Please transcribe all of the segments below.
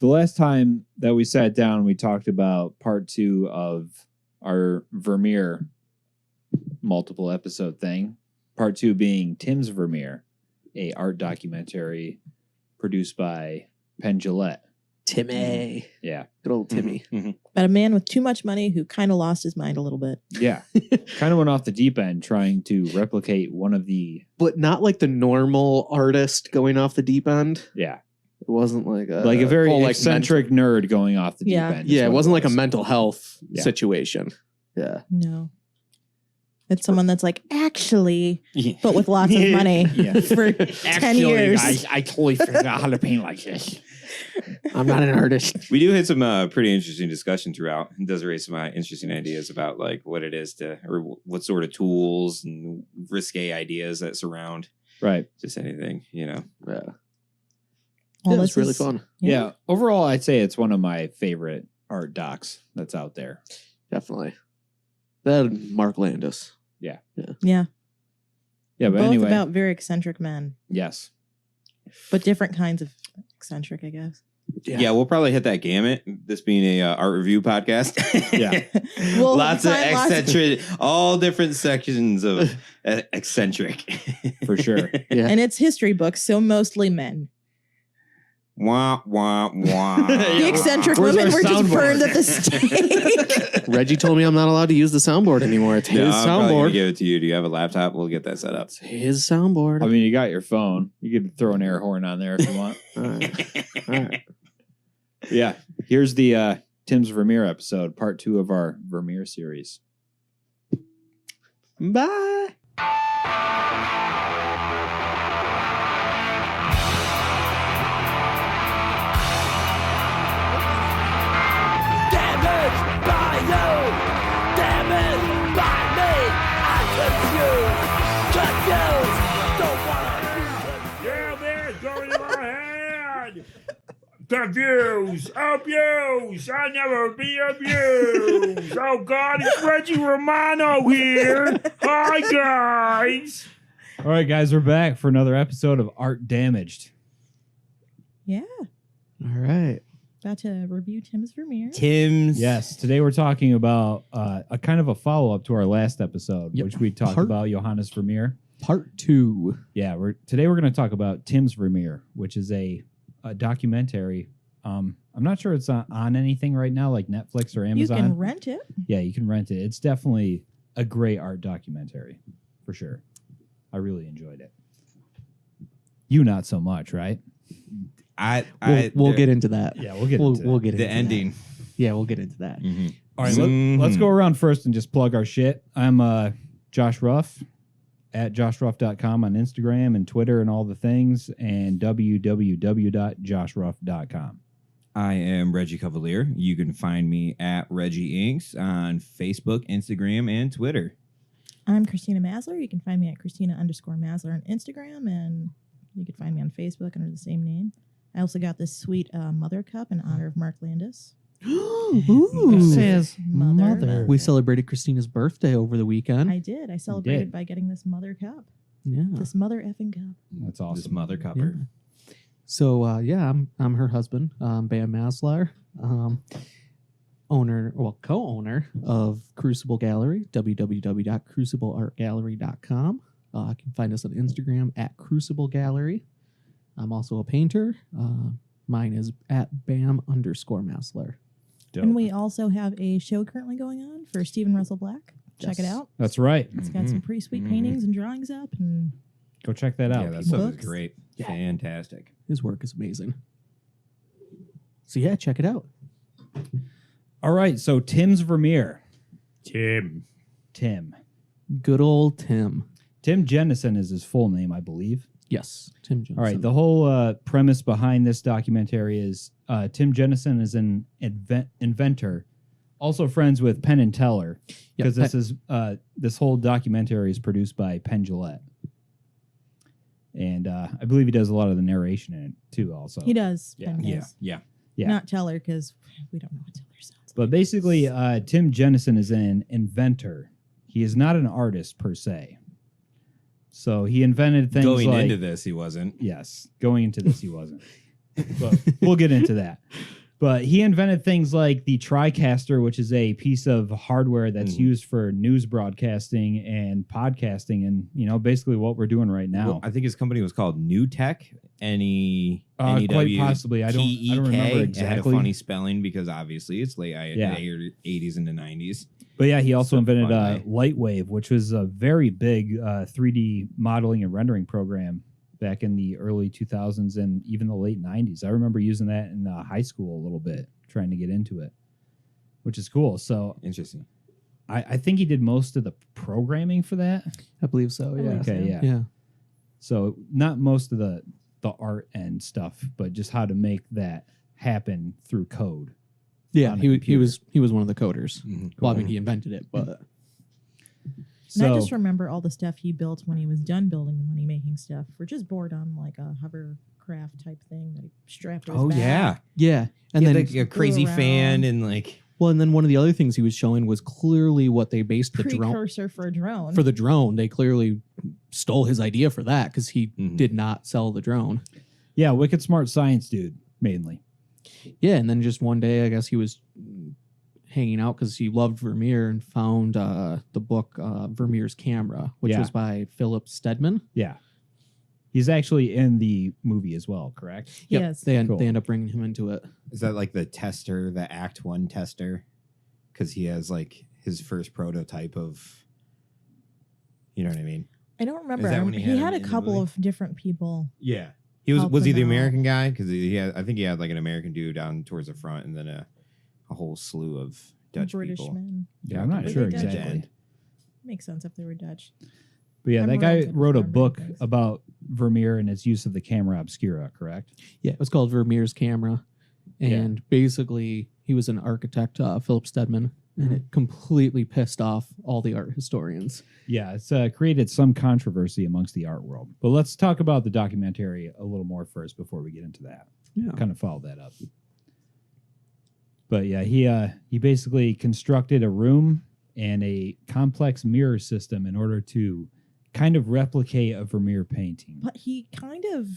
The last time that we sat down, we talked about part 2 of our Vermeer multiple episode thing. Part 2 being Tim's Vermeer, a art documentary produced by Penn Jillette. Timmy. Yeah. Good old Timmy. Mm-hmm. About a man with too much money who kind of lost his mind a little bit. Yeah. Kind of went off the deep end trying to replicate one of the... But not like the normal artist going off the deep end. Yeah. It wasn't like a... Like a very whole, eccentric nerd going off the deep end. Yeah, it wasn't like a mental health situation. Yeah. No. It's someone that's like, actually, but with lots of money for 10 years. I totally figured out how to paint like this. I'm not an artist. We do hit some pretty interesting discussion throughout. It does raise some interesting ideas about like what it is to, or what sort of tools and risque ideas that surround just anything, you know. Yeah. Well, It's really fun. Yeah. Overall, I'd say it's one of my favorite art docs that's out there. Definitely. That and Mark Landis. Yeah. Yeah. Yeah, but Both anyway. about very eccentric men. Yes. But different kinds of eccentric, I guess. Yeah, we'll probably hit that gamut. This being a art review podcast. Yeah. Well, lots of eccentric, all different sections of eccentric. For sure. Yeah. And it's history books, so mostly men. Wah, wah, wah. The eccentric Where's women our were just soundboard? burned at the stake. Reggie told me I'm not allowed to use the soundboard anymore. It's No, his I'm probably gonna soundboard. give it to you. Do you have a laptop? We'll get that set up. It's his soundboard. I mean, you got your phone. You could throw an air horn on there if you want. All right. All right. Yeah. Here's the Tim's Vermeer episode, part 2 of our Vermeer series. Bye. Damaged by you, damaged by me. I'm confused, don't wanna be confused. Yeah, man, it's going in my head. Confused, abused, I'll never be abused. Oh God, it's Reggie Romano here. Hi guys. All right, guys, we're back for another episode of Art Damaged. Yeah. All right. About to review Tim's Vermeer. Tim's. Yes, today we're talking about a kind of a follow-up to our last episode, which we talked about Johannes Vermeer. Part 2. Yeah, today we're going to talk about Tim's Vermeer, which is a documentary. I'm not sure it's on anything right now, like Netflix or Amazon. You can rent it. Yeah, you can rent it. It's definitely a great art documentary, for sure. I really enjoyed it. You not so much, right? We'll get into that. Yeah, we'll get into that. We'll get into The ending. that. Yeah, we'll get into that. Mm-hmm. All right, let's go around first and just plug our shit. I'm Josh Ruff at joshruff.com on Instagram and Twitter and all the things, and www.joshruff.com. I am Reggie Cuvelier. You can find me at Reggie Inks on Facebook, Instagram, and Twitter. I'm Christina Maslar. You can find me at Christina_Maslar on Instagram, and you can find me on Facebook under the same name. I also got this sweet mother cup in honor of Mark Landis. Ooh. Says mother. We celebrated Christina's birthday over the weekend. I did. I celebrated by getting this mother cup. Yeah. This mother effing cup. That's awesome. This mother cupper. Yeah. So I'm her husband, Bam Maslar, co-owner of Crucible Gallery, www.crucibleartgallery.com. You can find us on Instagram at Crucible Gallery. I'm also a painter. Mine is at Bam_Maslar. Dope. And we also have a show currently going on for Stephen Russell Black. Check it out. That's right. It's got some pretty sweet paintings and drawings up. And Go check that out. Yeah, that stuff is Books. great. Yeah. Fantastic. His work is amazing. So yeah, check it out. All right, so Tim's Vermeer. Tim. Good old Tim. Tim Jennison is his full name, I believe. Yes, Tim Johnson. All right, the whole premise behind this documentary is Tim Jennison is an inventor, also friends with Penn and Teller, because this whole documentary is produced by Penn Jillette. And I believe he does a lot of the narration in it, too, also. he does. Yeah. Penn does. Yeah. Not Teller, because we don't know what Teller sounds like. But basically, Tim Jennison is an inventor. He is not an artist, per se. So he invented things Going like... into this, he wasn't. Yes. Going into this, he wasn't. But we'll get into that. But he invented things like the TriCaster, which is a piece of hardware that's used for news broadcasting and podcasting, and basically what we're doing right now. Well, I think his company was called New Tech. Quite possibly. I don't remember exactly. It had a funny spelling because obviously it's late 80s into 90s. But yeah, he also invented Lightwave, which was a very big 3D modeling and rendering program back in the early 2000s and even the late 90s. I remember using that in high school a little bit, trying to get into it, which is cool. So interesting. I think he did most of the programming for that. I believe so. Yeah. Okay. Yeah. So not most of the art and stuff, but just how to make that happen through code. Yeah. He was one of the coders. Mm-hmm. Well, I mean, he invented it, but. And I just remember all the stuff he built when he was done building the money-making stuff. We're just bored on like a hovercraft type thing that he strapped to his back. Yeah. And then like a crazy fan and like... Well, and then one of the other things he was showing was clearly what they based the drone... Precursor for a drone. For the drone. They clearly stole his idea for that because he did not sell the drone. Yeah, wicked smart science dude, mainly. Yeah, and then just one day, I guess he was... hanging out because he loved Vermeer and found the book Vermeer's Camera, which was by Philip Stedman. Yeah. He's actually in the movie as well, correct? Yep. Yes. They end up bringing him into it. Is that like the tester, the Act 1 tester? Because he has like his first prototype of, you know what I mean? I don't remember. Is that when he had a couple of different people. Yeah. Was he the American guy? Because I think he had like an American dude down towards the front and then a whole slew of Dutch British people. Men. Yeah, I'm not sure exactly. Makes sense if they were Dutch. But yeah, that guy wrote a book about Vermeer and his use of the camera obscura, correct? Yeah, it was called Vermeer's Camera. And basically, he was an architect, Philip Stedman, and it completely pissed off all the art historians. Yeah, it's created some controversy amongst the art world. But let's talk about the documentary a little more first before we get into that. Yeah. Kind of follow that up. But yeah, he basically constructed a room and a complex mirror system in order to kind of replicate a Vermeer painting. But he kind of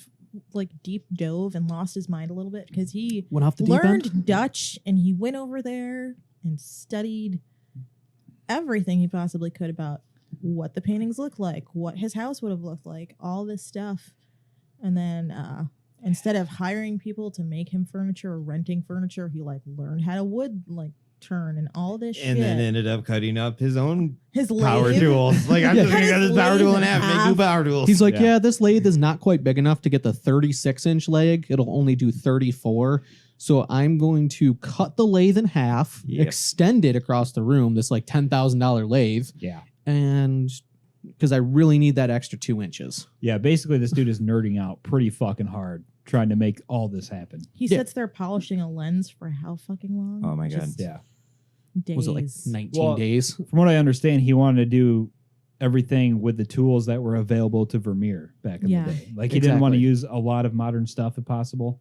like deep dove and lost his mind a little bit because he went off the deep end? learned Dutch and he went over there and studied everything he possibly could about what the paintings look like, what his house would have looked like, all this stuff. And then instead of hiring people to make him furniture or renting furniture, he like learned how to wood like turn and all this shit. And then ended up cutting up his own his power lathe. tools. Like, I'm just going to cut this power tool in half and make new power tools. He's like, yeah, this lathe is not quite big enough to get the 36-inch leg. It'll only do 34. So I'm going to cut the lathe in half, extend it across the room, this like $10,000 lathe. Yeah. And because I really need that extra 2 inches. Yeah, basically this dude is nerding out pretty fucking hard trying to make all this happen. He sits there polishing a lens for how fucking long? Oh my God. Just Yeah. days. Was it like 19 days? From what I understand, he wanted to do everything with the tools that were available to Vermeer back in the day. Like he didn't want to use a lot of modern stuff if possible.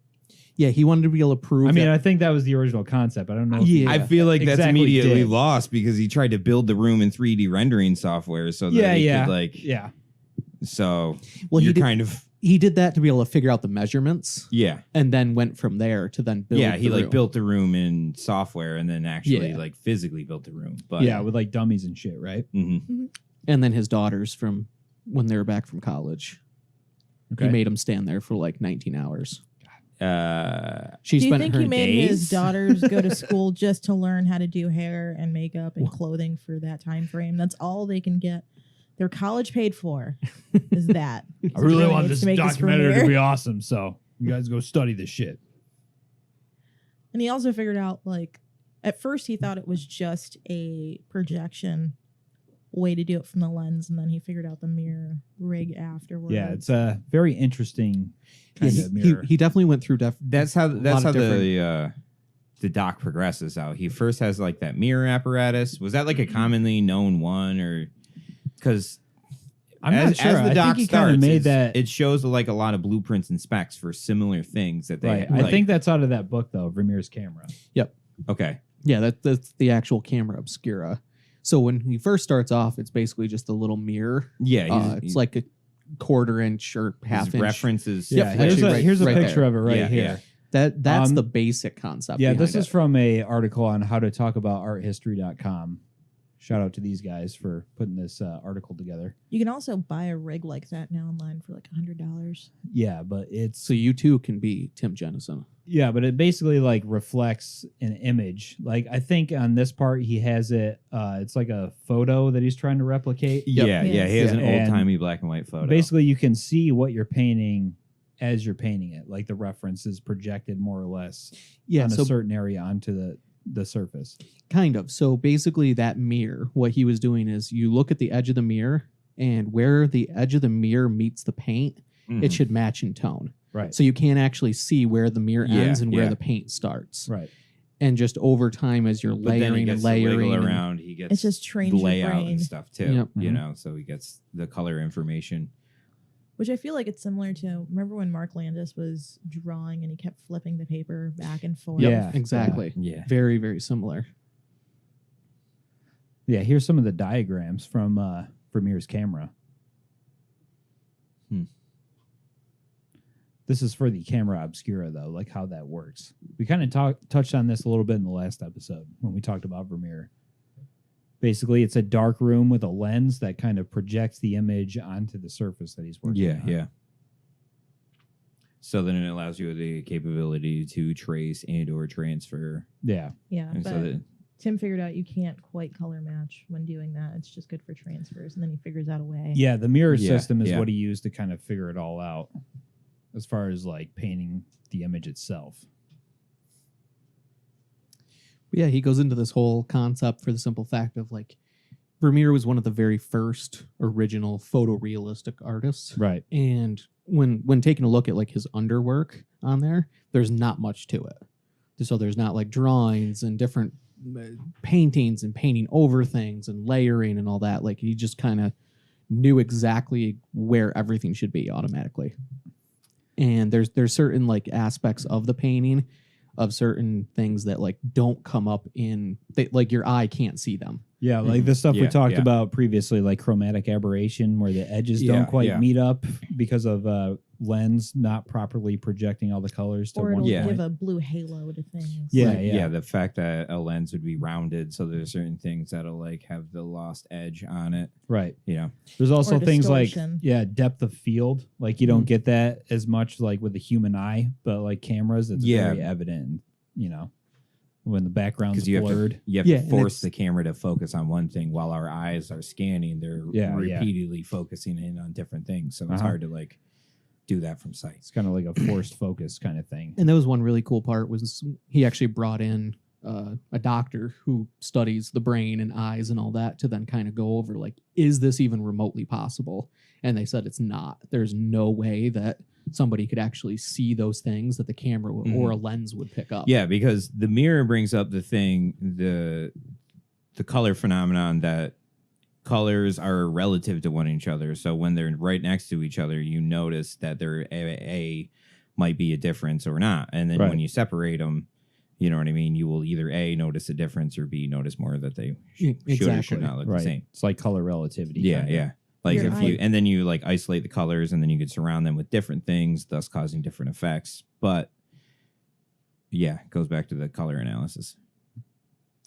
Yeah, he wanted to be able to prove. I mean, I think that was the original concept. I don't know. I feel like that's exactly immediately lost because he tried to build the room in 3D rendering software so that he could like. Yeah. So well, he did that to be able to figure out the measurements. Yeah. And then went from there to then build. Yeah, he the like room. built the room in software and then actually like physically built the room. But yeah, with like dummies and shit, right? Mm-hmm. And then his daughters from when they were back from college. Okay. He made them stand there for like 19 hours. Do you think he made his daughters go to school just to learn how to do hair and makeup and clothing for that time frame? That's all they can get. Their college paid for is that. I really want this documentary to be awesome, so you guys go study this shit. And he also figured out, like, at first he thought it was just a projection way to do it from the lens, and then he figured out the mirror rig afterwards. Yeah, it's a very interesting kind of mirror. He definitely went through that's how the doc progresses out. He first has like that mirror apparatus. Was that like a commonly known one, or because I'm not sure. As the doc think he starts, made that. It shows like a lot of blueprints and specs for similar things that they. Right. Like, I think that's out of that book though, Vermeer's Camera. Yep. Okay. Yeah, that's the actual camera obscura. So when he first starts off, it's basically just a little mirror. Yeah, it's like quarter-inch or His half-inch. references. Yeah, actually here's a right picture there. of it right Yeah, here. yeah. That's the basic concept. Yeah, behind this it. is from a article on how to talk about arthistory.com. Shout out to these guys for putting this article together. You can also buy a rig like that now online for like $100. Yeah, but it's So you too can be Tim Jennison. yeah, but it basically like reflects an image. Like I think on this part he has it. It's like a photo that he's trying to replicate. Yeah, Yes. yeah. He has Yeah. an And old timey black and white photo. Basically, you can see what you're painting as you're painting it. Like the reference is projected more or less Yeah, on so a certain area onto the surface. kind of. So basically, that mirror, what he was doing is you look at the edge of the mirror, and where the edge of the mirror meets the paint, it should match in tone. Right. So you can't actually see where the mirror Yeah, ends and where yeah. the paint starts. Right. And just over time, as you're But then he layering gets and to layering, wiggle and- around. He gets It just trains your layout brain. and stuff too. Yep. You Mhm. know, so he gets the color information. Which I feel like it's similar to, remember when Mark Landis was drawing and he kept flipping the paper back and forth? Yeah. exactly. Yeah. Very, very similar. Yeah. Here's some of the diagrams from Vermeer's camera. This is for the camera obscura, though, like how that works. We kind of touched on this a little bit in the last episode when we talked about Vermeer. Basically, it's a dark room with a lens that kind of projects the image onto the surface that he's working Yeah, on. yeah. So then it allows you the capability to trace and or transfer. Yeah. Yeah, And but so that Tim figured out you can't quite color match when doing that. It's just good for transfers, and then he figures out a way. Yeah, the mirror Yeah, system is yeah. what he used to kind of figure it all out as far as like painting the image itself. Yeah, he goes into this whole concept for the simple fact of like Vermeer was one of the very first original photorealistic artists. Right. And when taking a look at like his underwork on there, there's not much to it. So there's not like drawings and different paintings and painting over things and layering and all that. Like he just kind of knew exactly where everything should be automatically. And there's certain like aspects of the painting of certain things that like don't come up in like your eye can't see them. Yeah, like the stuff we Yeah, talked yeah. about previously, like chromatic aberration, where the edges Yeah, don't quite yeah. meet up because of lens not properly projecting all the colors to Or one it'll Yeah. give point. a blue halo to things. Yeah, Like, yeah. the fact that a lens would be rounded, so there's certain things that'll like have the lost edge on it. Right. You know, There's also Or things like distortion. depth of field. Like you don't get that as much like with the human eye, but like cameras, it's Yeah. very evident. You know, when the background's because you blurred. have Yeah, to and force it's- the camera to focus on one thing while our eyes are scanning. They're Yeah, yeah. repeatedly focusing in on different things, so it's Uh-huh. hard to like do that from sight. It's kind of like a forced focus kind of thing. And that was one really cool part was he actually brought in a doctor who studies the brain and eyes and all that to then kind of go over like, is this even remotely possible? And they said it's not. There's no way that somebody could actually see those things that the camera or a lens would pick up. Yeah, because the mirror brings up the thing, the color phenomenon that colors are relative to one each other. So when they're right next to each other, you notice that there a might be a difference or not. And then Right. when you separate them, you know what I mean? You will either A, notice a difference, or B, notice more that they should or should Exactly. not look Right. the same. It's like color relativity. Yeah, kinda. yeah. Like Your if you eye- and then you like isolate the colors and then you could surround them with different things, thus causing different effects. But yeah, it goes back to the color analysis.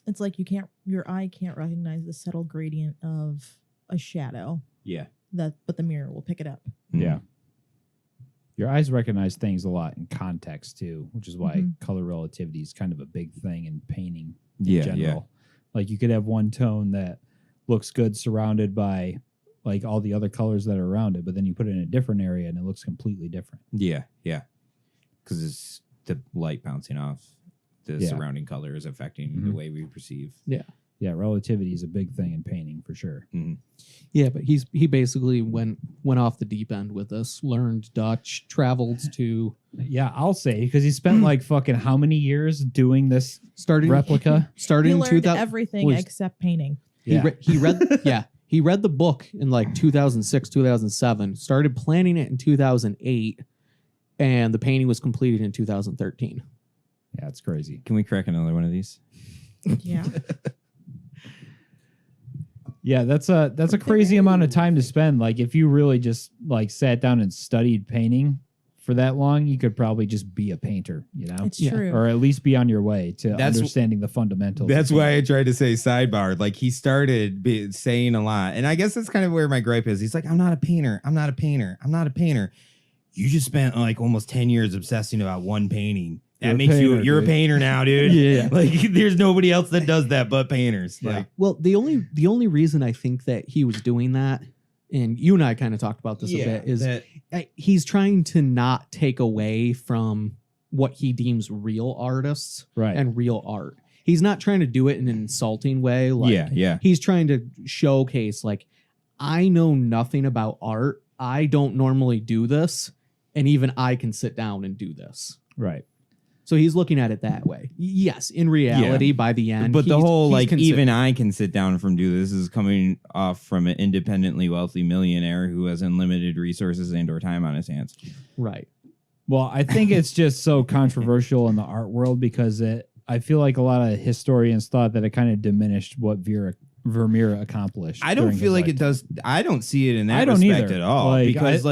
It's like your eye can't recognize the subtle gradient of a shadow, Yeah. but the mirror will pick it up. Yeah. Your eyes recognize things a lot in context too, which is why Mhm. color relativity is kind of a big thing in painting in Yeah, general. yeah. Like you could have one tone that looks good surrounded by like all the other colors that are around it, but then you put it in a different area and it looks completely different. Yeah, yeah. Because it's the light bouncing off the Yeah. surrounding colors affecting Mhm. the way we perceive. Yeah, relativity is a big thing in painting for sure. Yeah, but he basically went off the deep end with this, learned Dutch, traveled to Yeah, I'll say because he spent like fucking how many years doing this started replica? started He in learned 2000. everything was- except painting. He Yeah. he read he read the book in like 2006, 2007, started planning it in 2008, and the painting was completed in 2013. Yeah, it's crazy. Can we crack another one of these? Yeah. Yeah, that's a crazy amount of time to spend. Like if you really just like sat down and studied painting for that long, you could probably just be a painter, you know? It's Yeah. true. Or at least be on your way to That's- understanding the fundamentals. That's of why I painting. tried to say sidebar. Like he started saying a lot. And I guess that's kind of where my gripe is. He's like, I'm not a painter. I'm not a painter. I'm not a painter. You just spent like almost 10 years obsessing about one painting. That makes you're a painter now, dude. Yeah. Like there's nobody else that does that but painters. Yeah. Like Well, the only reason I think that he was doing that, and you and I kind of talked about this a bit, is he's trying to not take away from what he deems real artists Right. and real art. He's not trying to do it in an insulting way. Like, yeah. He's trying to showcase, like, I know nothing about art. I don't normally do this, and even I can sit down and do this. Right. So he's looking at it that way. Yes, in reality, by the end, But the he's- whole he's like consider- even I can sit down from do this is coming off from an independently wealthy millionaire who has unlimited resources and or time on his hands. right. Well, I think it's just so controversial in the art world because I feel like a lot of historians thought that it kind of diminished what Vermeer accomplished. I don't during feel his like it lifetime. does. I don't see it in that I don't respect either. at all. Like, because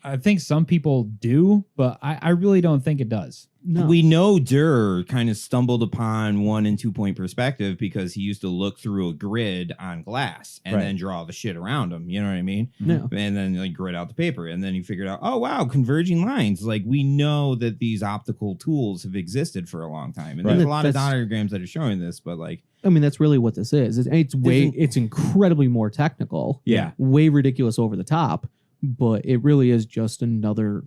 I think some people do, but I really don't think it does. No. we know Durr kind of stumbled upon 1 and 2 point perspective because he used to look through a grid on glass and Right. then draw the shit around him. You know what I mean? No. And then like grid out the paper. And then he figured out, oh, wow, converging lines. Like we know that these optical tools have existed for a long time. And Right. there's a lot of That's- diagrams that are showing this, but like, I mean, that's really what this is. It's incredibly more technical. Yeah. Way ridiculous over the top, but it really is just another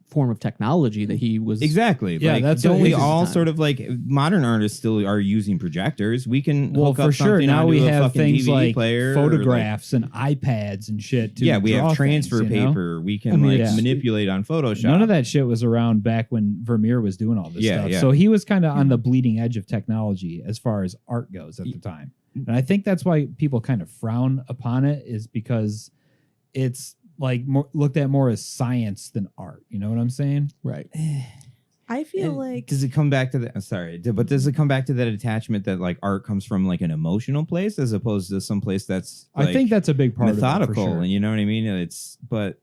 form of technology that he was. exactly. Yeah, like, that's don't what we his all time. sort of like modern artists still are using projectors? We can Well, hook for up sure. something Now onto we a have fucking things DVD like player or, like- photographs and iPads and shit. To Yeah, we draw have transfer things, you know? paper. We can I mean, like yeah. manipulate on Photoshop. None of that shit was around back when Vermeer was doing all this Yeah, stuff. yeah. So he was kind of on the bleeding edge of technology as far as art goes at the time. And I think that's why people kind of frown upon it, is because it's like looked at more as science than art. You know what I'm saying? Right. I feel like Does it come back to that? Sorry, but does it come back to that attachment that like art comes from like an emotional place as opposed to some place that's I think that's a big part methodical, of it, for sure. and you know what I mean? But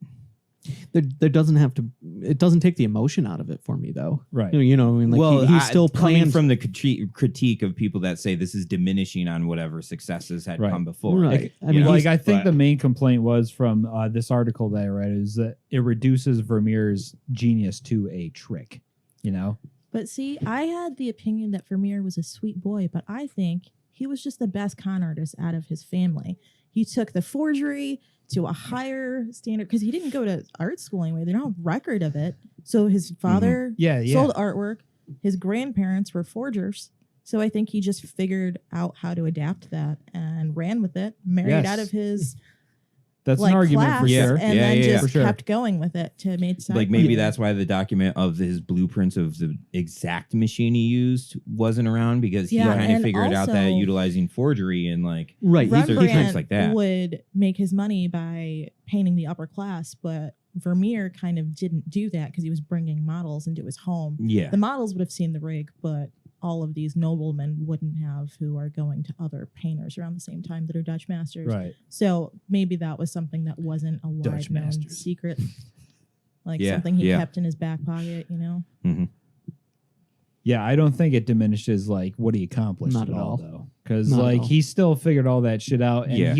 There doesn't have to. It doesn't take the emotion out of it for me, though. Right. You know, I mean, like well, he still coming plans from the critique of people that say this is diminishing on whatever successes had Right. come before. Right. I mean, You know? Like I think but- the main complaint was from this article that I read is that it reduces Vermeer's genius to a trick. You know? But see, I had the opinion that Vermeer was a sweet boy, but I think he was just the best con artist out of his family. He took the forgery to a higher standard because he didn't go to art school anyway. There's no record of it. So his father Yeah, yeah. sold artwork. His grandparents were forgers. So I think he just figured out how to adapt that and ran with it, married Yes. out of his That's like an argument class, for Yeah. sure. and Yeah, then yeah, just for sure. kept going with it to make Like maybe that's why the document of his blueprints of the exact machine he used wasn't around because he Yeah, kind of and figured out that also- utilizing forgery and like right. These are Rembrandt tricks like that. would make his money by painting the upper class, but Vermeer kind of didn't do that because he was bringing models into his home. yeah. The models would have seen the rig, but all of these noblemen wouldn't have, who are going to other painters around the same time that are Dutch masters. Right. So maybe that was something that wasn't a Dutch wide known masters. secret, like Yeah, something he yeah. kept in his back pocket, you know? Yeah, I don't think it diminishes like what he accomplished Not at at all all. though. Because Not at like all. he still figured all that shit out, and Yeah.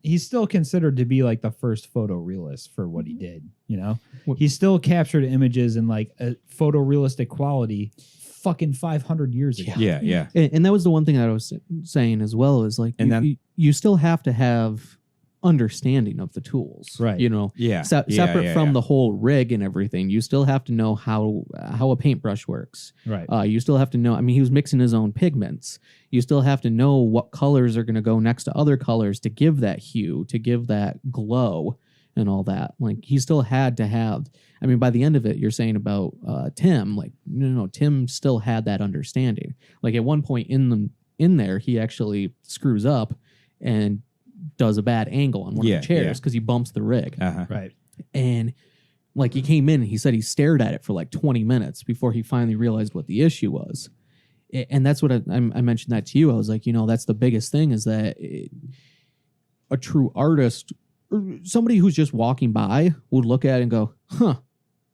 he's still considered to be like the first photorealist for what he did. You know, What- he still captured images in like a photorealistic quality, fucking 500 years ago. Yeah, yeah. And that was the one thing that I was saying as well is like, And you, then- you still have to have understanding of the tools, Right. You know, Yeah. separate from the whole rig and everything. You still have to know how a paintbrush works. Right. You still have to know. I mean, he was mixing his own pigments. You still have to know what colors are going to go next to other colors to give that hue, to give that glow, and all that. Like he still had to have. I mean, by the end of it, you're saying about Tim. Like no, Tim still had that understanding. Like at one point in there, he actually screws up and does a bad angle on one Yeah, of the chairs yeah. because he bumps the rig. Uh-huh. Right. And like he came in and he said he stared at it for like 20 minutes before he finally realized what the issue was. And that's what I mentioned that to you. I was like, you know, that's the biggest thing is that a true artist or somebody who's just walking by would look at it and go, huh,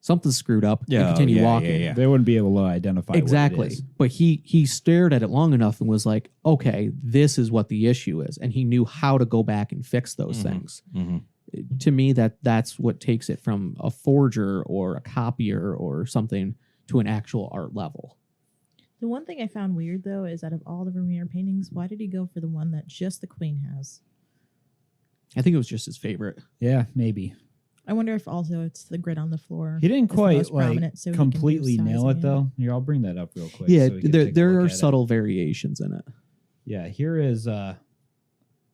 something's screwed up, and continue walking. Yeah. They wouldn't be able to identify Exactly. what it is. But he stared at it long enough and was like, okay, this is what the issue is. And he knew how to go back and fix those things. Mm-hmm. To me, that's what takes it from a forger or a copier or something to an actual art level. The one thing I found weird, though, is out of all the Vermeer paintings, why did he go for the one that just the Queen has? I think it was just his favorite. Yeah, maybe. I wonder if also it's the grid on the floor. He didn't is the quite most prominent, so he can do completely nail sizing it though. Here, I'll bring that up real quick. Yeah, so we can take a there look are at it. subtle variations in it. Yeah, here is a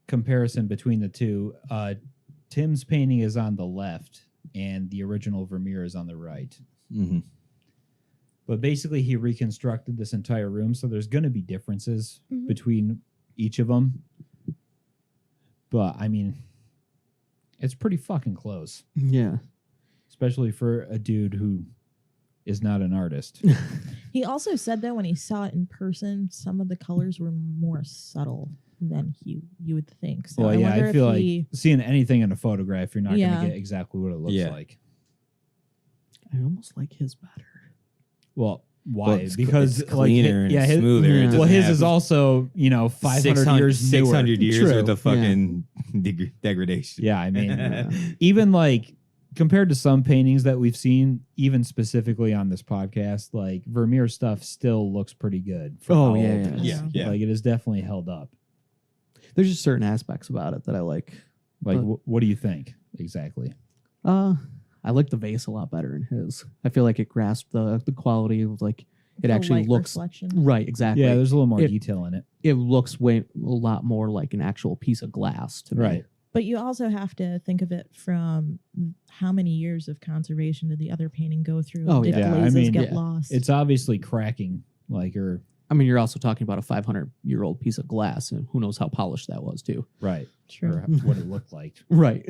comparison between the two. Tim's painting is on the left, and the original Vermeer is on the right. Mm-hmm. But basically, he reconstructed this entire room, so there's going to be differences Mhm. between each of them. But I mean, it's pretty fucking close, Yeah. especially for a dude who is not an artist. He also said, though, when he saw it in person, some of the colors were more subtle than you would think. So Well, I yeah, wonder I feel if like he, seeing anything in a photograph, you're not going Yeah. to get exactly what it looks Yeah. like. I almost like his better. Well, why? Well, it's because cleaner yeah, and his, smoother. Yeah. It doesn't well, his have is also 500 years newer. 600 years True. worth of fucking degradation. Yeah, I mean, even like compared to some paintings that we've seen, even specifically on this podcast, like Vermeer stuff still looks pretty good. For Oh, how yeah, old yeah. it is. Yeah. Like it is definitely held up. There's just certain aspects about it that I like. Like, But- what do you think exactly? I like the vase a lot better in his. I feel like it grasped the quality of like it the actually light looks reflection. right. Exactly. Yeah, there's a little more It- detail in it. It looks a lot more like an actual piece of glass to me. Right. But you also have to think of it from how many years of conservation did the other painting go through? Oh, did yeah. I glazes mean, get yeah. lost? It's obviously cracking, like, or I mean, you're also talking about a 500-year-old piece of glass, and who knows how polished that was too. right, true. or what it looked like. Right.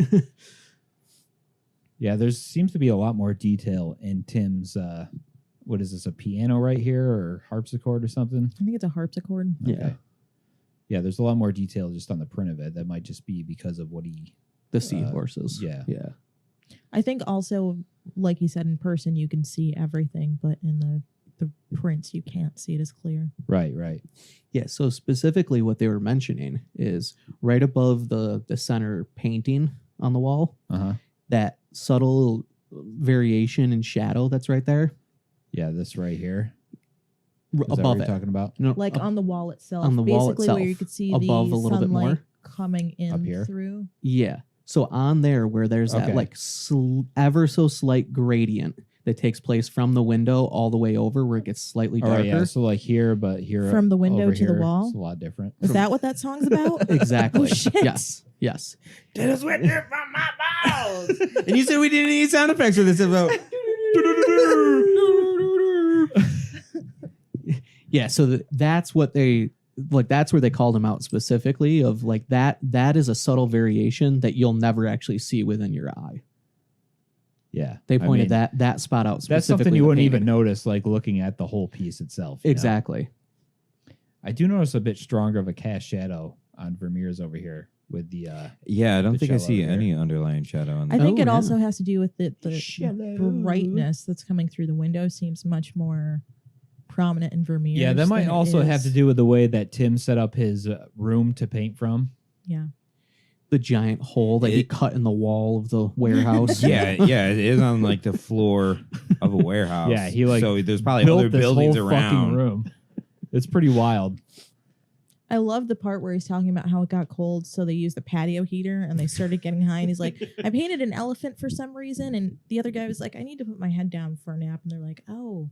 Yeah, there seems to be a lot more detail in Tim's. What is this? A piano right here, or harpsichord or something? I think it's a harpsichord. Yeah. Yeah, there's a lot more detail just on the print of it. That might just be because of what he. The seahorses. yeah. Yeah. I think also, like you said, in person you can see everything, but in the prints you can't see it as clear. Right, right. Yeah. So specifically, what they were mentioning is right above the center painting on the wall, Uh-huh. that subtle variation in shadow that's right there. Yeah, this right here. Is that what Above you're it. talking about? No, Like on the wall itself. on the wall basically where itself, you could see above the a little bit sunlight more. coming in Up here? through. Yeah. So on there where there's that Okay. like ever so slight gradient that takes place from the window all the way over where it gets slightly Oh darker. yeah, so like here, but here From the window over to the here, wall? it's a lot different. Is that what that song's about? Exactly. Oh, shit. Yes. Yes. Dennis went there from my balls. And you said we didn't need sound effects for this about. Yeah. So that's what they like. That's where they called him out specifically of like that. That is a subtle variation that you'll never actually see within your eye. Yeah, They I pointed mean, that spot out specifically. That's something in you the wouldn't even painting. notice, like looking at the whole piece itself. you know? Exactly. I do notice a bit stronger of a cast shadow on Vermeer's over here with the. Yeah, I don't The think I cello see over any underlying shadow on I that. think Oh, it yeah. also has to do with the Shallow. brightness that's coming through the window seems much more prominent in Vermeer. Yeah, that might also have to do with the way that Tim set up his room to paint from. Yeah. The giant hole that he It- cut in the wall of the warehouse. Yeah, it is on like the floor of a warehouse. Yeah, he, like, so there's probably Built other this buildings whole fucking around. room. It's pretty wild. I love the part where he's talking about how it got cold, so they used the patio heater and they started getting high. And he's like, I painted an elephant for some reason. And the other guy was like, I need to put my head down for a nap. And they're like, oh,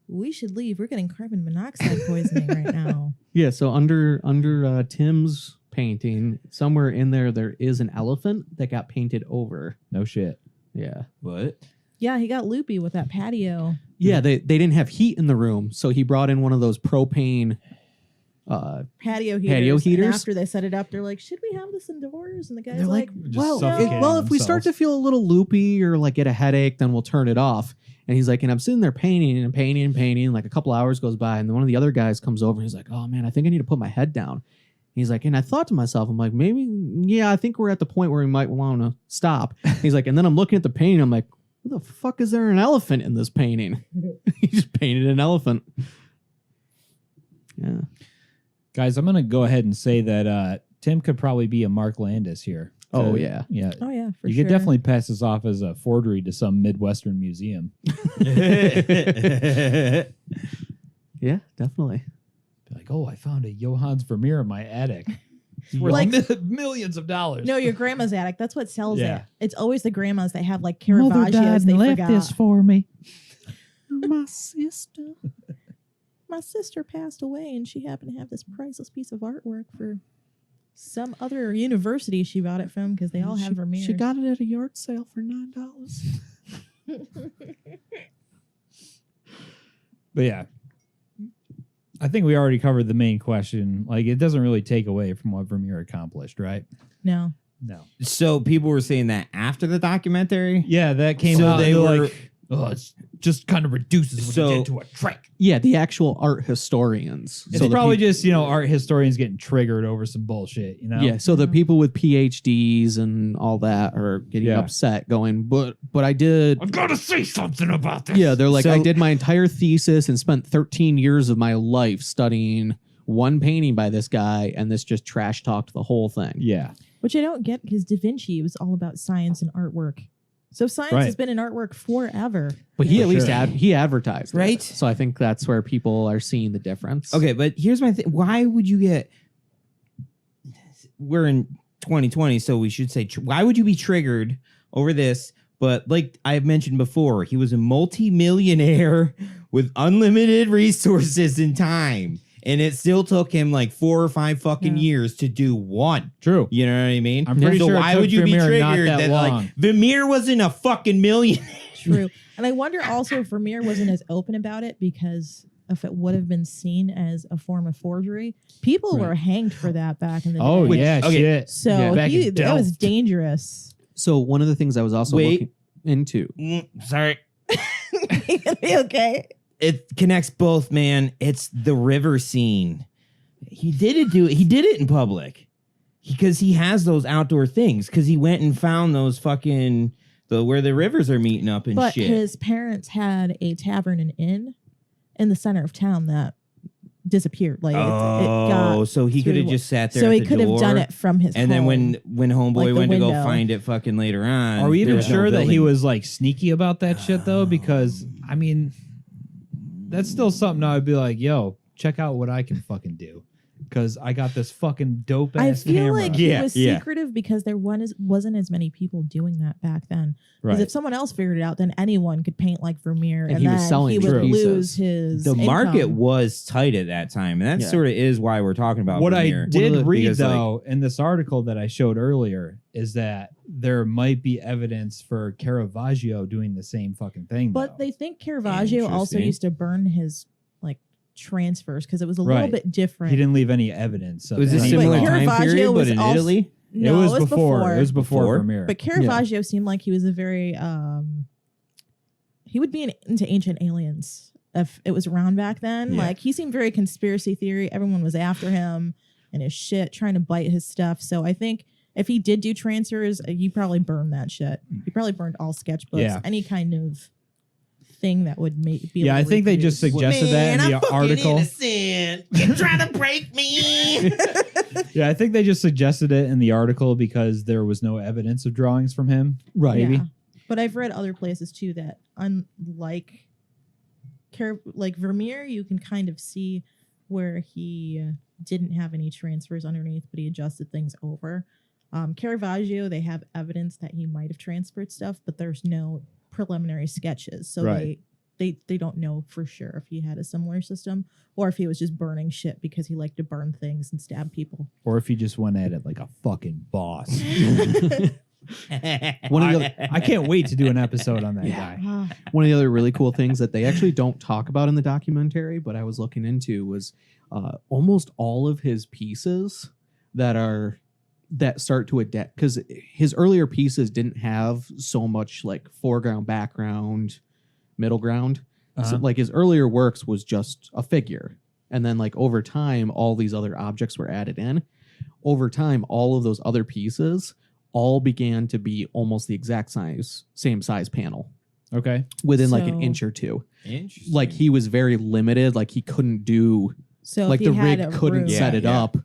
we should leave. We're getting carbon monoxide poisoning right now. Yeah, so under Tim's painting, somewhere in there is an elephant that got painted over. No shit. Yeah. What? Yeah, he got loopy with that patio. Yeah, they didn't have heat in the room, so he brought in one of those propane Patio heaters. Patio And heaters? after they set it up, they're like, should we have this indoors? And the guy's they're like, Just well, suffocating if we start to themselves. feel a little loopy or like get a headache, then we'll turn it off. And he's like, and I'm sitting there painting and painting and painting. Like a couple hours goes by, and then one of the other guys comes over and he's like, oh man, I think I need to put my head down. He's like, and I thought to myself, I'm like, maybe, yeah, I think we're at the point where we might want to stop. He's like, and then I'm looking at the painting. I'm like, what the fuck is there an elephant in this painting? He just painted an elephant. Yeah. Guys, I'm going to go ahead and say that Tim could probably be a Mark Landis here. Oh, yeah. Yeah. Oh yeah, for You sure. could definitely pass this off as a forgery to some Midwestern museum. Yeah, definitely. Be like, oh, I found a Johannes Vermeer in my attic. It's worth Like- millions of dollars. No, your grandma's attic. That's what sells Yeah. it. It's always the grandmas that have like Caravaggios they forgot. for me. My sister. My sister passed away, and she happened to have this priceless piece of artwork for some other university she bought it from because they all have Vermeers. She got it at a yard sale for $9. But yeah, I think we already covered the main question. Like, it doesn't really take away from what Vermeer accomplished, right? No. No. So people were saying that after the documentary. Yeah, that came So out. they and they're were- like, oh, it's just kind of reduces what So- he did to a trick. Yeah, the actual art historians. It's So the probably peop- just, art historians getting triggered over some bullshit, Yeah, so the people with PhDs and all that are getting Yeah. upset, going, but I did. I've got to say something about this. Yeah, they're like, So- I did my entire thesis and spent 13 years of my life studying one painting by this guy, and this just trash talked the whole thing. Yeah. Which I don't get because Da Vinci was all about science and artwork. So science Right. has been in artwork forever. But he For at least sure. he advertised, it. Right. So I think that's where people are seeing the difference. Okay, but here's my thing. Why would you get? We're in 2020, so we should say, why would you be triggered over this? But like I mentioned before, he was a multi-millionaire with unlimited resources and time, and it still took him like 4 or 5 fucking years to do one. True. You know what I mean? I'm pretty so sure it why took would you be Vermeer not triggered that that long. like Vermeer wasn't a fucking millionaire? True. And I wonder also if Vermeer wasn't as open about it because if it would have been seen as a form of forgery, people Right. were hanged for that back in the Oh, day. yeah, okay. shit. So Yeah. Back in that was Delft. dangerous. So one of the things I was also Wait. looking into. Sorry. You gonna be okay? It connects both, man. It's the river scene. He did it in public because he has those outdoor things because he went and found those fucking where the rivers are meeting up and But shit. his parents had a tavern and inn in the center of town that disappeared. Like it got so he could have through- just sat there. so at he the could have done door, it from his And then home. when homeboy Like the went to go window. find it fucking later on. Are we there even was no sure that he building. was like sneaky about that shit though? Because I mean, that's still something I would be like, yo, check out what I can fucking do. Because I got this fucking dope I ass feel camera. like Yeah, he was yeah. secretive because there wasn't as many people doing that back then. Because Right. if someone else figured it out, then anyone could paint like Vermeer, And and he was then selling he would true pieces. lose his. the market income. was tight at that time, and that Yeah. sort of is why we're talking about What Vermeer. I did read Because, like, though in this article that I showed earlier is that there might be evidence for Caravaggio doing the same fucking thing. But though. they think Caravaggio also Interesting. used to burn his like transfers because it was a little Right. bit different. he didn't leave any evidence. Of it was a any- But similar time Caravaggio period, but was in also- Italy. No, it was before. It was before Before? Vermeer. But Caravaggio seemed like he was a very he would be into ancient aliens if it was around back then. Yeah. Like he seemed very conspiracy theory. Everyone was after him and his shit, trying to bite his stuff. So I think if he did do transfers, he probably burned that shit. He probably burned all sketchbooks, Yeah. any kind of thing that would be. Yeah, I think they just reproduced. suggested that in the article. Innocent. You're trying to break me. Yeah, I think they just suggested it in the article because there was no evidence of drawings from him. Right. Maybe. Yeah. But I've read other places too that unlike like Vermeer, you can kind of see where he didn't have any transfers underneath, but he adjusted things over. Caravaggio, they have evidence that he might have transferred stuff, but there's no preliminary sketches, so Right. they don't know for sure if he had a similar system or if he was just burning shit because he liked to burn things and stab people. Or if he just went at it like a fucking boss. One of the I can't wait to do an episode on that guy. Ah, One of the other really cool things that they actually don't talk about in the documentary, but I was looking into, was almost all of his pieces that start to adapt, because his earlier pieces didn't have so much like foreground, background, middle ground. So, like his earlier works was just a figure, and then like over time, all these other objects were added in. over time, all of those other pieces all began to be almost the exact same size panel Okay. within like an So- inch or two. Interesting. Like he was very limited. Like he couldn't do, So like if he the had rig a couldn't room- set Yeah, it yeah. up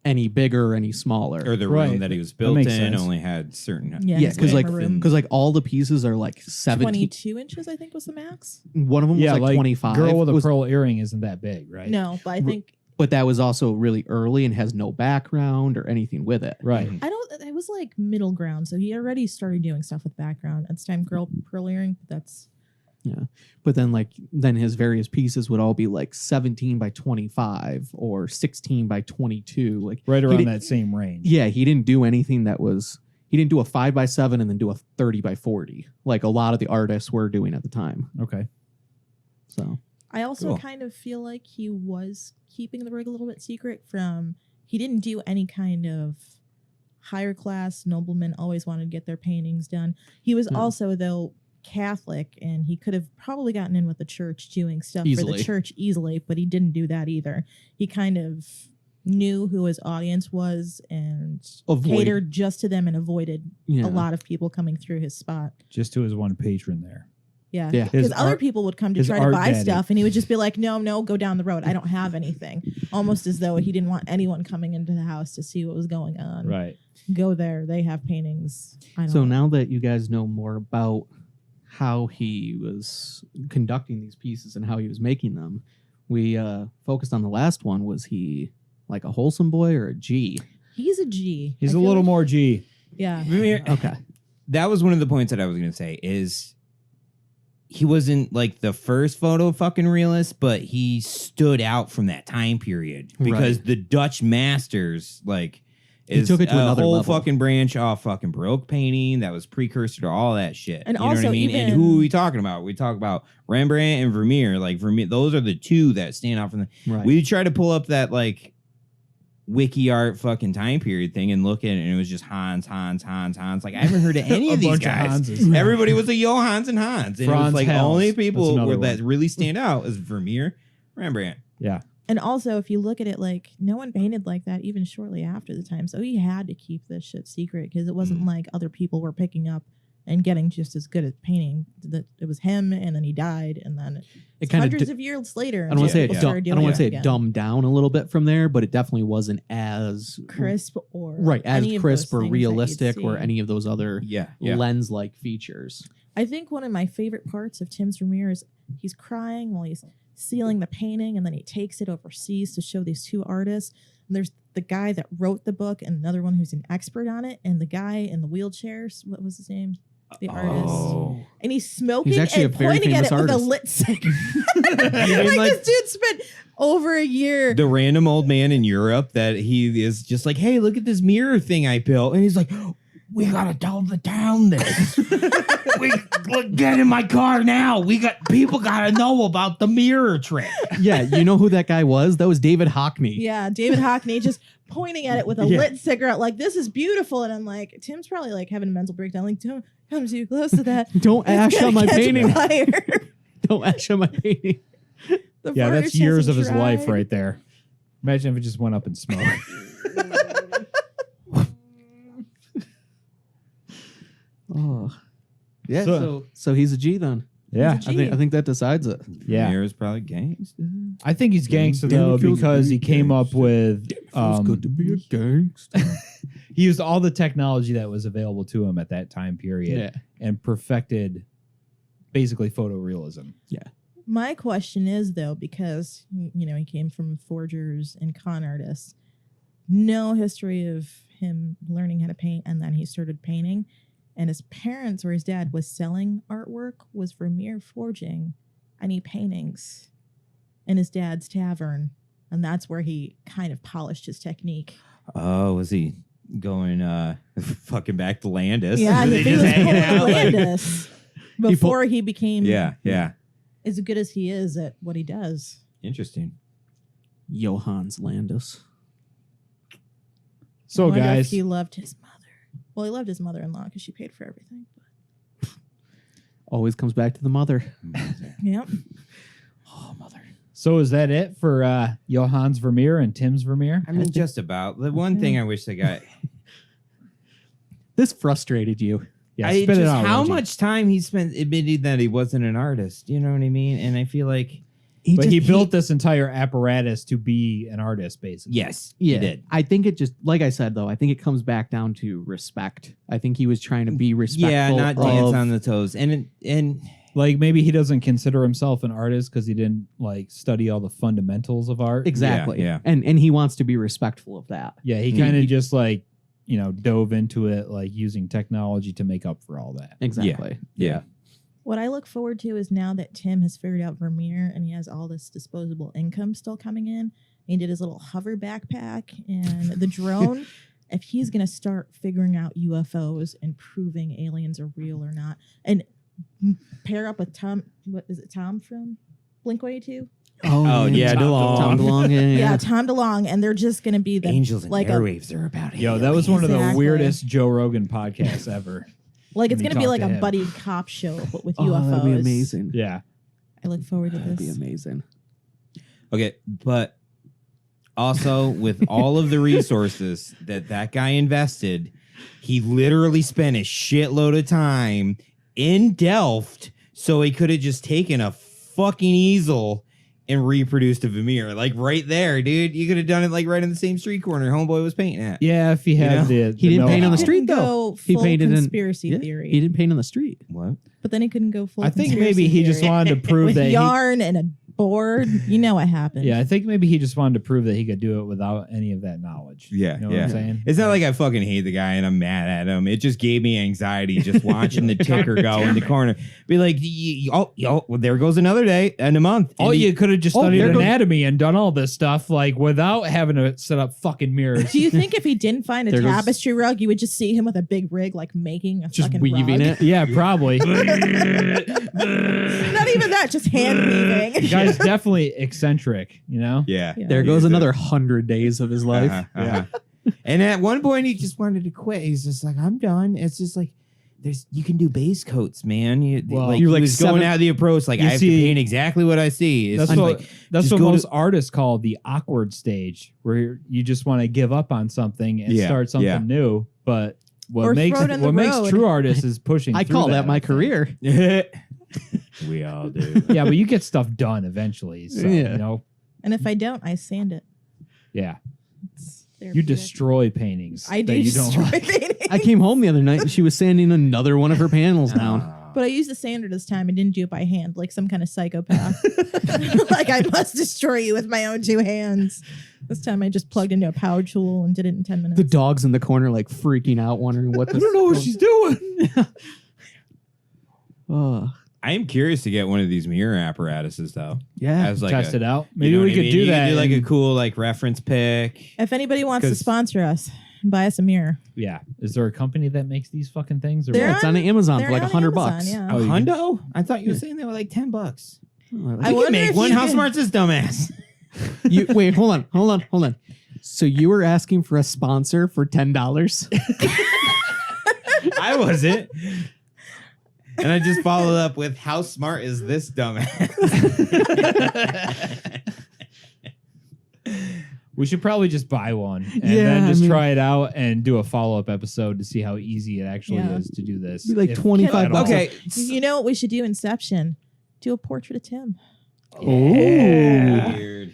any bigger or any smaller. or the Right. room that he was That built makes in sense. only had certain. Yeah, Yeah, his because like room. because like all the pieces are like 17. 22 inches, I think, was the max. One of them Yeah, was like 25. Girl with a was- pearl earring isn't that big, right? No, but I think but that was also really early and has no background or anything with it. Right. I don't. It was like middle ground, so he already started doing stuff with background. At the time, girl pearl earring. That's But then his various pieces would all be like 17 by 25 or 16 by 22. Like Right he around did- that same range. Yeah, he didn't do anything that was. He didn't do a 5x7 and then do a 30 by 40 like a lot of the artists were doing at the time. Okay. So I also Cool. kind of feel like he was keeping the rig a little bit secret from. He didn't do any kind of higher class noblemen always wanted to get their paintings done. He was Yeah. also though Catholic, and he could have probably gotten in with the church doing stuff for Easily. the church easily, but he didn't do that either. He kind of knew who his audience was and catered just to them and avoided yeah. a lot of people coming through his spot. Just to his one patron there. Yeah. Yeah. Because His other art- people would come to his try to art buy daddy. stuff and he would just be like, no, go down the road. I don't have anything. Almost as though he didn't want anyone coming into the house to see what was going on. Right. Go there. They have paintings. I don't So know. now that you guys know more about how he was conducting these pieces and how he was making them, we focused on the last one. Was he like a wholesome boy or a G? He's a G. He's I a feel little like- more G. Yeah. Okay. That was one of the points that I was going to say is he wasn't like the first photo fucking realist, but he stood out from that time period because Right. the Dutch masters like He is took it to a another whole level. fucking branch off fucking Baroque painting that was precursor to all that shit. And you know what I also mean? And even- who are we talking about? We talk about Rembrandt and Vermeer. Like Vermeer, those are the two that stand out from the. Right. We try to pull up that like wiki art fucking time period thing and look at it, and it was just Hans. Like I haven't heard of any A of these bunch of guys. Hanses. Everybody was a Johannes and Hans. And it was Franz like Hals. only That's people another that one. really stand out is Vermeer, Rembrandt. Yeah. And also, if you look at it, like, no one painted like that even shortly after the time. So he had to keep this shit secret because it wasn't like other people were picking up and getting just as good at painting. That it was him, and then he died, and then It kind of. hundreds of years later. I don't want to say people it. started I doing don't want to say again. it dumbed down a little bit from there, but it definitely wasn't as crisp or right as any of crisp those or things that you'd realistic or see. any of those other Yeah. lens-like features. I think one of my favorite parts of Tim's Vermeer is he's crying while he's sealing the painting, and then he takes it overseas to show these two artists. And there's the guy that wrote the book and another one who's an expert on it, and the guy in the wheelchairs. What was his name? The artist. Oh. And he's smoking He's actually and a very pointing at famous it with a artist. lit cigarette. mean, like, like- this dude spent over a year. The random old man in Europe that he is just like, hey, look at this mirror thing I built. And he's like, we gotta tell the town this. Get in my car now. People gotta know about the mirror trick. Yeah, you know who that guy was? That was David Hockney. Yeah, David Hockney just pointing at it with a Yeah. lit cigarette, like, this is beautiful. And I'm like, Tim's probably like having a mental breakdown. Like, don't come too close to that. Don't It's ash gonna on my catch painting. fire. Don't ash on my painting. The Yeah, that's varnish years of hasn't his life dried. right there. Imagine if it just went up in smoke. Oh, yeah. So- So he's a G then. Yeah. He's a I think that decides it. Yeah. Vermeer is probably gangster. I think he's gangster Damn, though it feels because good he to be came up gangster. with Feels good to be a gangster. he used all the technology that was available to him at that time period Yeah. and perfected basically photorealism. My question is, though, because, you know, he came from forgers and con artists, no history of him learning how to paint, and then he started painting. And his parents or his dad was selling artwork, was Vermeer forging any paintings in his dad's tavern. And that's where he kind of polished his technique. Oh, was he going fucking back to Landis? Yeah, Was he he was just hanging out? Like, Landis before he became yeah. as good as he is at what he does. Interesting. Johannes Landis. So I wonder if guys, he loved his mother. Well, he loved his mother-in-law because she paid for everything. Always comes back to the mother. Yep. Oh, mother. So is that it for Johannes Vermeer and Tim's Vermeer? I mean, just about. The one thing I wish the guy... This frustrated you. Yeah, spit it out, how Reggie. much time he spent admitting that he wasn't an artist. You know what I mean? And I feel like... He built this entire apparatus to be an artist, basically. Yes, Yeah, he did. I think it just, like I said, though, I think it comes back down to respect. I think he was trying to be respectful. Yeah, not dance of- on the toes. And Like maybe he doesn't consider himself an artist because he didn't like study all the fundamentals of art. Exactly. Yeah, And he wants to be respectful of that. Yeah, he kind of just like, dove into it like using technology to make up for all that. Exactly. yeah. What I look forward to is now that Tim has figured out Vermeer and he has all this disposable income still coming in. He did his little hover backpack and the drone. If he's going to start figuring out UFOs and proving aliens are real or not, and pair up with Tom, what is it, Tom from Blink-182? Oh, yeah, DeLonge. Tom DeLonge. Yeah, Tom DeLonge, and they're just going to be the Angels and like a- airwaves are about it. Yo, that was one of the Exactly. weirdest Joe Rogan podcasts ever. like it's when you going to be talk like to a him. buddy cop show but with Oh, UFOs. that'd be amazing. Yeah. I look forward to That'd be this. amazing. Okay, but also with all of the resources that guy invested, he literally spent a shitload of time in Delft so he could have just taken a fucking easel and reproduced a Vermeer. Like right there, dude. You could have done it like right in the same street corner Homeboy was painting at. Yeah, if he had know? the He didn't paint on the know-how. street, Couldn't though. go He full painted in conspiracy Yeah, theory. he didn't paint on the street. What? But then he couldn't go full. I think conspiracy maybe he just theory. wanted to prove with that he- yarn and a board. You know what happened? Yeah, I think maybe he just wanted to prove that he could do it without any of that knowledge. Yeah, You know what yeah. I'm saying? It's not like I fucking hate the guy and I'm mad at him. It just gave me anxiety just watching the ticker go in the corner. Be like, well, there goes another day and a month. Oh, And you could have just Oh, studied there goes- anatomy and done all this stuff like without having to set up fucking mirrors. Do you think if he didn't find a There goes- tapestry rug, you would just see him with a big rig, like making a Just fucking weaving rug? it. Yeah, probably. Not even that, just hand weaving. The guy's definitely eccentric, you know? Yeah. Yeah. There He goes is another 100 days of his life. Uh-huh. And at one point, he just wanted to quit. He's just like, I'm done. It's just like, you can do base coats, man. Well, like you're he like was going seven- out of the approach. Like You I have see- to paint exactly what I see. It's That's just what like, that's just what go most to- artists call the awkward stage, where you just want to give up on something and Yeah, start something yeah. new. But what Or makes throw it in the what makes road. true artists is pushing. I through call that my I think. career. we all do. Yeah, but you get stuff done eventually. So, Yeah. you know, And if I don't, I sand it. yeah, It's you therapeutic. destroy paintings. I do that you don't destroy like. paintings. I came home the other night and she was sanding another one of her panels down. But I used the sander this time. I didn't do it by hand, like some kind of psychopath. Like I must destroy you with my own two hands. This time I just plugged into a power tool and did it in 10 minutes. The dog's in the corner, like freaking out, wondering what this. I don't know what she's doing. Oh, I am curious to get one of these mirror apparatuses though. yeah. As like Test a, it out. you Maybe know we what I could mean? do You that. could do like a and- cool like reference pick. If anybody wants to 'Cause- sponsor us, buy us a mirror. yeah. Is there a company that makes these fucking things? Or They're what? It's on Amazon They're for like on $100. Amazon, yeah. A Oh, you hundo? I thought you were Yeah. saying they were like $10. Oh, I You wonder can make if one. you How can- smart's this dumbass? Wait, hold on. So you were asking for a sponsor for $10? I wasn't. And I just followed up with, how smart is this dumbass? We should probably just buy one and Yeah, then I just mean- try it out and do a follow-up episode to see how easy it actually Yeah. is to do this. Be like If 25 at all. bucks. Okay. You know what we should do? Inception. Do a portrait of Tim. Oh. Weird.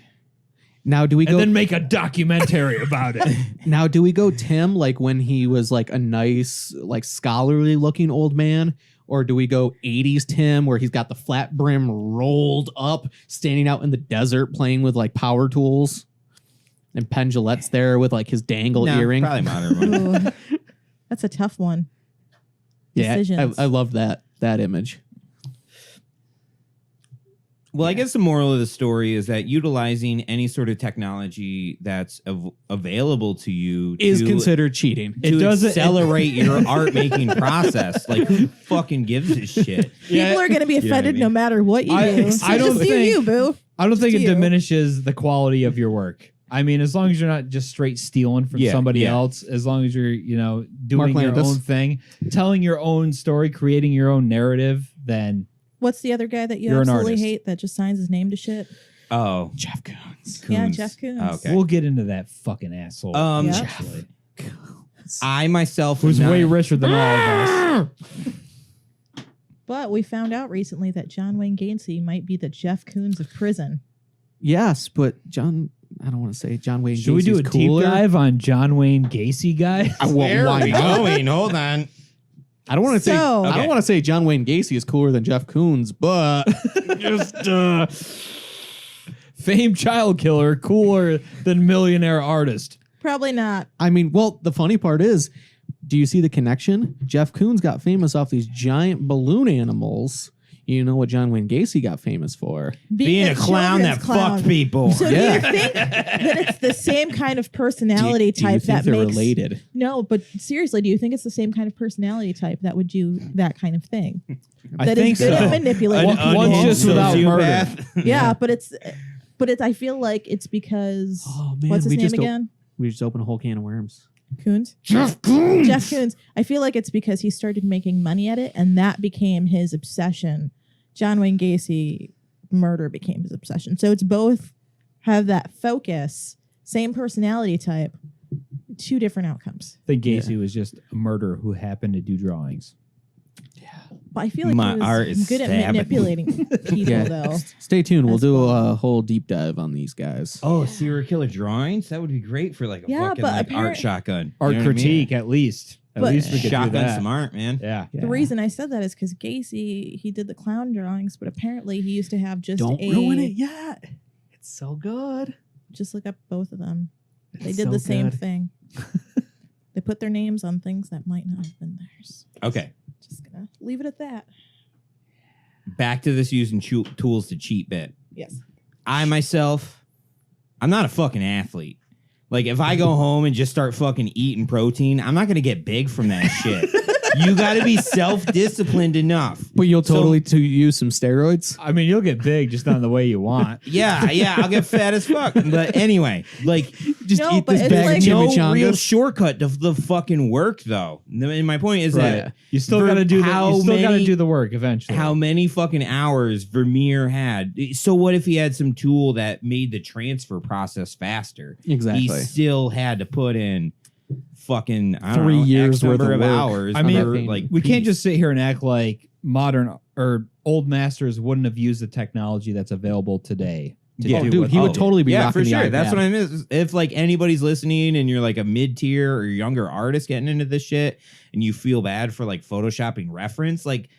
Now do we And go then make a documentary about it. Now do we go Tim like when he was like a nice, like scholarly looking old man? Or do we go 80s Tim where he's got the flat brim rolled up, standing out in the desert playing with like power tools? And Penn Jillette's there with like his dangle No, earring. probably modern one. Ooh, that's a tough one. Yeah, Decisions. I love that image. Well, I guess the moral of the story is that utilizing any sort of technology that's available to you Is to, considered cheating. It to doesn't- accelerate your art making process. Like, who fucking gives a shit? People are going to be You know what I offended mean? no matter what you I- do. So I don't just do think- you, boo. I don't think it you. diminishes the quality of your work. I mean, as long as you're not just straight stealing from Yeah, somebody yeah. else, as long as you're, doing Mark your Landis. own thing, telling your own story, creating your own narrative, then What's the other guy that you You're an absolutely artist. hate that just signs his name to shit? Oh, Jeff Koons. Yeah, Koons. Jeff Koons. Okay. We'll get into that fucking asshole. Yep. eventually. I myself Who's am way not- richer than all of us. But we found out recently that John Wayne Gacy might be the Jeff Koons of prison. Yes, but John, I don't want to say John Wayne. Should we do a Gacy's cooler. deep dive on John Wayne Gacy guy? There why we not? go. Wait, hold on. I don't want to say. So- I Okay. don't want to say John Wayne Gacy is cooler than Jeff Koons, but Just famed child killer, cooler than millionaire artist. Probably not. I mean, well, the funny part is, do you see the connection? Jeff Koons got famous off these giant balloon animals. You know what John Wayne Gacy got famous for? Being a clown that children's clown. fucked people. So Yeah. do you think that it's the same kind of personality do you type think that they're makes related? No, but seriously, do you think it's the same kind of personality type that would do that kind of thing? I That is think good so. at manipulating One- one's people. just without Sociopath. Yeah, but it's I feel like it's because Oh man, what's his we name just again? we just opened a whole can of worms. Koons. Jeff Koons. Jeff Koons. I feel like it's because he started making money at it, and that became his obsession. John Wayne Gacy murder became his obsession. So it's both have that focus, same personality type, two different outcomes. I think Gacy was just a murderer who happened to do drawings. But I feel like My he art was is good at stabbing. manipulating people, Yeah. though. Stay tuned. We'll That's do cool. a whole deep dive on these guys. Oh, serial killer drawings? That would be great for like a Yeah, fucking but like art apparent- shotgun. Art You know what I mean? critique, at least. At But- least we could do Shotgun that. some art, man. Yeah. The reason I said that is because Gacy, he did the clown drawings, but apparently he used to have just Don't a. ruin it yet. It's so good. Just look up both of them. They It's did so the same good. thing. They put their names on things that might not have been theirs. Okay. Just gonna leave it at that. Back to this using tools to cheat bit. Yes. I myself, I'm not a fucking athlete. Like if I go home and just start fucking eating protein, I'm not gonna get big from that shit. You got to be self-disciplined enough. But you'll So- totally use some steroids. I mean, you'll get big, just not in the way you want. Yeah, I'll get fat as fuck. But anyway, like Just No, eat but this it's bag like- of no chimichangas. real shortcut to the fucking work, though. And my point is that You still For got to do the, how you still got to many- do the work eventually. how many fucking hours Vermeer had. So what if he had some tool that made the transfer process faster? Exactly. He still had to put in fucking 3 years X number worth of of work. hours. I mean, per, we like we can't piece. just sit here and act like modern or old masters wouldn't have used the technology that's available today. To Yeah. do Oh, dude, what he they would did. totally be yeah, rocking for the sure. iPad. That's what I miss. If like anybody's listening and you're like a mid-tier or younger artist getting into this shit and you feel bad for like photoshopping reference, like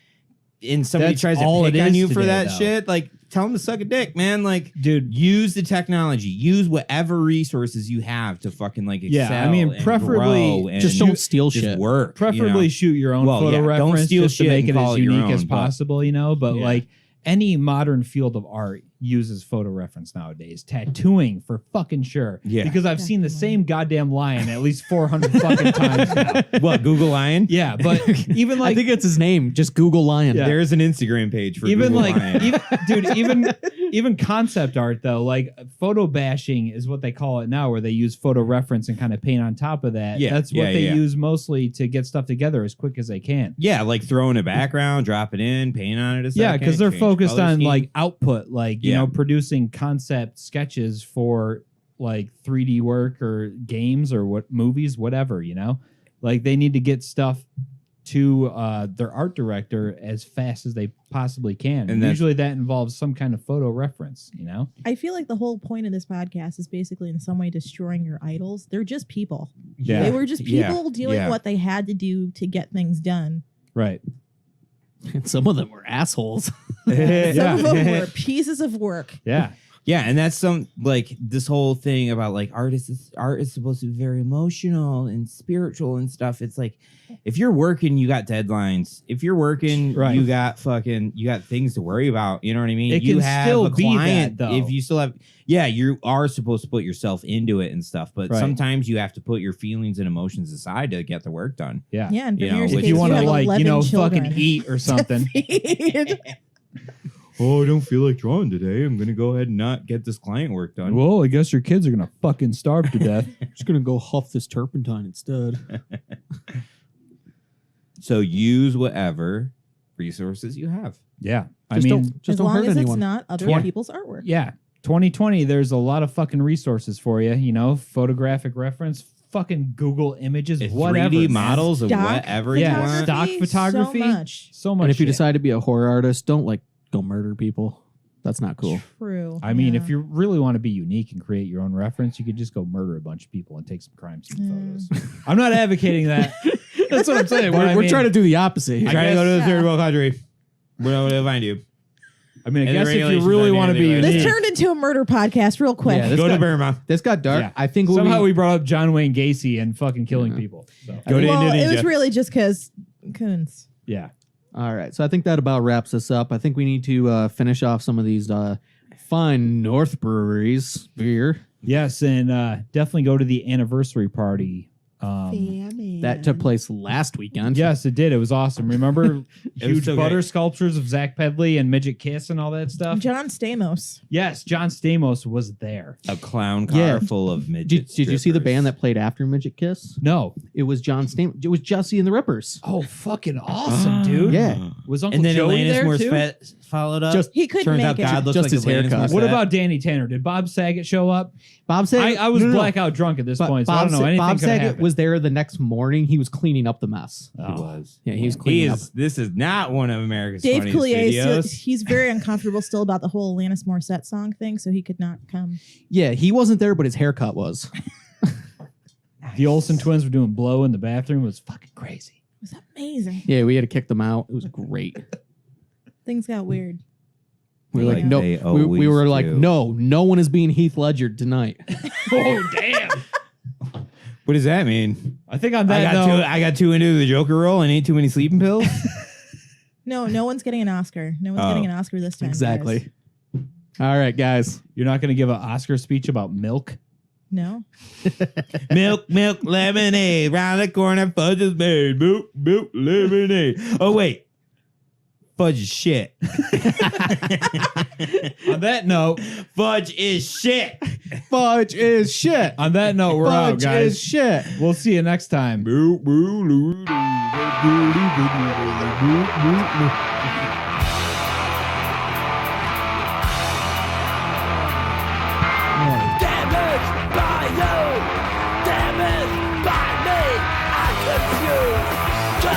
and somebody That's tries to all pick it on is you for today, that though. shit, like tell them to suck a dick, man. Like Dude, use the technology, use whatever resources you have to fucking like excel. Yeah, I mean, and preferably grow and Just don't steal just shit. work. preferably you know? shoot your own Well, photo yeah, don't reference steal just to shit make and it call as it your unique own, as but- possible, you know? But Yeah. like any modern field of art uses photo reference nowadays. Tattooing for fucking sure. Yeah. Because I've seen the Definitely. same goddamn lion at least 400 fucking times now. What, Google Lion? Yeah, but even I like think it's his name. Just Google Lion. Yeah. There's an Instagram page for even Google like Lion. even concept art though, like photo bashing is what they call it now, where they use photo reference and kind of paint on top of that. Yeah, That's what yeah, they yeah. use mostly to get stuff together as quick as they can. Yeah, like throw in a background, drop it in, paint on it a second. Yeah, because they're change focused color on scheme. like output, like you Yeah. know, producing concept sketches for like 3D work or games or what movies, whatever, you know. Like they need to get stuff to their art director as fast as they possibly can. And And that's- usually that involves some kind of photo reference, you know? I feel like the whole point of this podcast is basically in some way destroying your idols. They're just people. Yeah. They were just Yeah. people doing Yeah. what they had to do to get things done. Right. And some of them were assholes. Some Yeah. of them were pieces of work. Yeah. Yeah, and that's some like this whole thing about like art is supposed to be very emotional and spiritual and stuff. It's like if you're working, you got deadlines. If you're working, Right. you got things to worry about. You know what I mean? It you can have still a be that, client. though. If you still have, yeah, you are supposed to put yourself into it and stuff. But Right. sometimes you have to put your feelings and emotions aside to get the work done. Yeah. Yeah, and You know, Vermeer's if If case, you want to have like, 11 you know, children fucking eat or something. to feed. Oh, I don't feel like drawing today. I'm gonna go ahead and not get this client work done. Well, I guess your kids are gonna fucking starve to death. Just gonna go huff this turpentine instead. So use whatever resources you have. Yeah. I Just mean, don't As don't long hurt as anyone. it's not other 20 people's artwork. yeah. 2020, there's a lot of fucking resources for you. You know, photographic reference, fucking Google images, whatever. 3D models of Stock whatever you Yeah, want. stock photography. So much. So much. And if you shit. decide to be a horror artist, don't like go murder people. That's not cool. True. I mean, yeah. if you really want to be unique and create your own reference, you could just go murder a bunch of people and take some crime scene photos. I'm not advocating that. That's what I'm saying. But I We're mean- trying to do the opposite here. Try to go to the Yeah. third world country. We know where to find you. I mean, I And the guess if you regulations really on want to be anyway. this unique. turned into a murder podcast real quick. Yeah, this Go to got, Burma. this got dark. Yeah. I think Somehow we brought up John Wayne Gacy and fucking killing people. So, Go to well, it Indonesia. was really just because Coons. yeah. All right. So I think that about wraps us up. I think we need to finish off some of these fine North breweries beer. Yes, and definitely go to the anniversary party. That took place last weekend. Yes, it did. It was awesome. Remember huge so butter great. sculptures of Zach Pedley and Midget Kiss and all that stuff? John Stamos. Yes, John Stamos was there. A clown car Yeah. full of midgets. Did you see the band that played after Midget Kiss? No. It was John Stamos. It was Jussie and the Rippers. Oh, fucking awesome, dude. Yeah. Was Uncle And then Joey Alanis there too? Morissette followed up. Just- He couldn't Turns make out it. God looks Just like his Alanis haircut. Morissette. What about Danny Tanner? Did Bob Saget show up? Bob Saget. I was no, no, no. blackout drunk at this But point, so I don't know anything Bob could have Saget happened. was there the next morning. He was cleaning up the mess. He was. Yeah, he was He cleaning up. is. This is not one of America's Dave funniest Coulier, videos. he's very uncomfortable still about the whole Alanis Morissette song thing, so he could not come. Yeah, he wasn't there, but his haircut was. The Olsen twins were doing blow in the bathroom. It was fucking crazy. It was amazing. Yeah, we had to kick them out. It was great. Things got weird. We were like, Yeah. no, They we were always like, do. no one is being Heath Ledger tonight. Oh, damn. What does that mean? I think on I that got note, too. I got too into the Joker role and ate too many sleeping pills. No one's getting an Oscar. No one's Oh. getting an Oscar this time. Exactly. guys. All right, guys. you're not going to give an Oscar speech about milk? No. Milk, lemonade. Round the corner, fudge is made. Milk, lemonade. Oh wait, fudge is shit. On that note, Fudge is shit. Fudge is shit. on that note, we're out, Fudge guys. is shit. We'll see you next time. Damaged by you, damaged by me. I'm confused,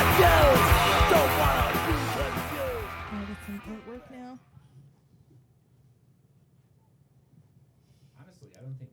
don't wanna be confused. Can I get some artwork now? Honestly, I don't think